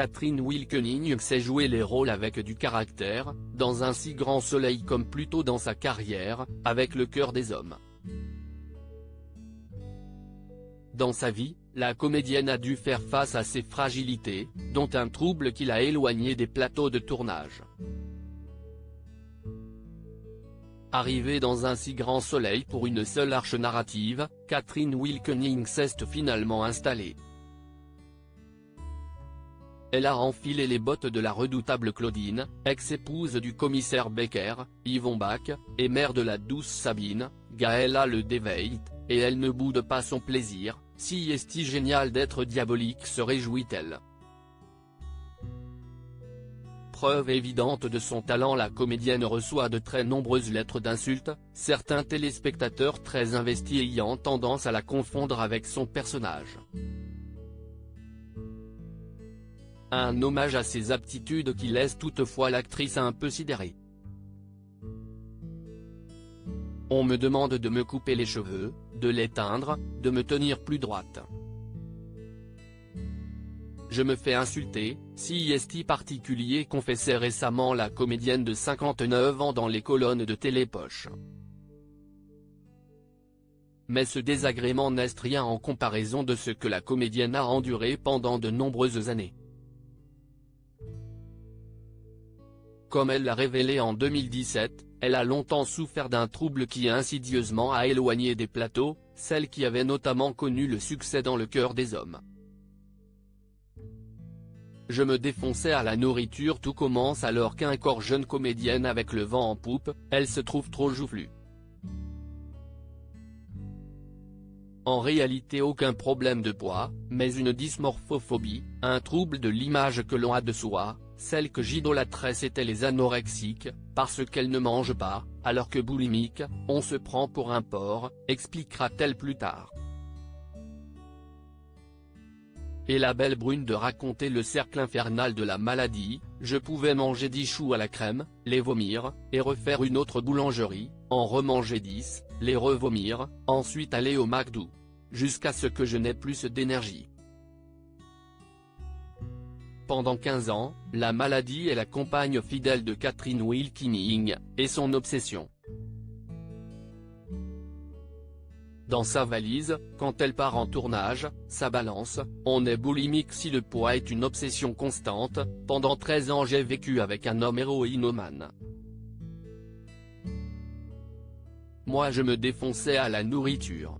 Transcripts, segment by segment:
Catherine Wilkening sait jouer les rôles avec du caractère, dans Un si grand soleil comme plus tôt dans sa carrière, avec Le cœur des hommes. Dans sa vie, la comédienne a dû faire face à ses fragilités, dont un trouble qui l'a éloignée des plateaux de tournage. Arrivée dans Un si grand soleil pour une seule arche narrative, Catherine Wilkening s'est finalement installée. Elle a enfilé les bottes de la redoutable Claudine, ex-épouse du commissaire Becker, Yvon Bach, et mère de la douce Sabine, Gaëlla Le Déveil, et elle ne boude pas son plaisir. Si est-il génial d'être diabolique, se réjouit-elle. Preuve évidente de son talent, la comédienne reçoit de très nombreuses lettres d'insultes, certains téléspectateurs très investis ayant tendance à la confondre avec son personnage. Un hommage à ses aptitudes qui laisse toutefois l'actrice un peu sidérée. On me demande de me couper les cheveux, de les teindre, de me tenir plus droite. Je me fais insulter, si est particulier, confessait récemment la comédienne de 59 ans dans les colonnes de Télépoche. Mais ce désagrément n'est rien en comparaison de ce que la comédienne a enduré pendant de nombreuses années. Comme elle l'a révélé en 2017, elle a longtemps souffert d'un trouble qui insidieusement a éloigné des plateaux, celle qui avait notamment connu le succès dans Le cœur des hommes. Je me défonçais à la nourriture. Tout commence alors qu'encore jeune comédienne avec le vent en poupe, elle se trouve trop joufflue. En réalité aucun problème de poids, mais une dysmorphophobie, un trouble de l'image que l'on a de soi. Celle que j'idolâtrais c'étaient les anorexiques, parce qu'elles ne mangent pas, alors que boulimique, on se prend pour un porc, expliquera-t-elle plus tard. Et la belle brune de raconter le cercle infernal de la maladie, je pouvais manger 10 choux à la crème, les vomir, et refaire une autre boulangerie, en remanger 10, les revomir, ensuite aller au McDo. Jusqu'à ce que je n'ai plus d'énergie. Pendant 15 ans, la maladie est la compagne fidèle de Catherine Wilkening, et son obsession. Dans sa valise, quand elle part en tournage, sa balance, on est boulimique si le poids est une obsession constante. Pendant 13 ans j'ai vécu avec un homme héroïnomane. Moi je me défonçais à la nourriture.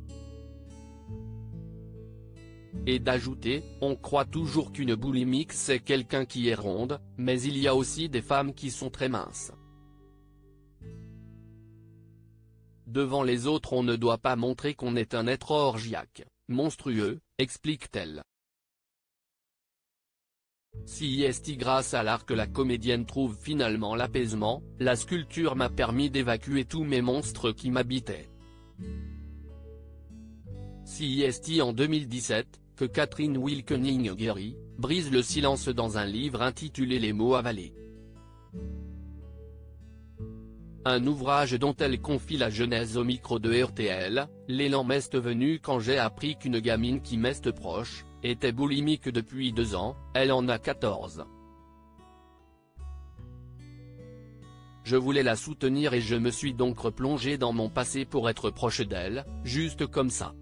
Et d'ajouter, on croit toujours qu'une boulimique c'est quelqu'un qui est ronde, mais il y a aussi des femmes qui sont très minces. Devant les autres on ne doit pas montrer qu'on est un être orgiaque, monstrueux, explique-t-elle. Si est grâce à l'art que la comédienne trouve finalement l'apaisement, la sculpture m'a permis d'évacuer tous mes monstres qui m'habitaient. Si est en 2017, que Catherine Wilkening guérit, brise le silence dans un livre intitulé Les mots avalés. Un ouvrage dont elle confie la genèse au micro de RTL. L'élan m'est venu quand j'ai appris qu'une gamine qui m'est proche, était boulimique depuis 2 ans, elle en a 14. Je voulais la soutenir et je me suis donc replongé dans mon passé pour être proche d'elle, juste comme ça.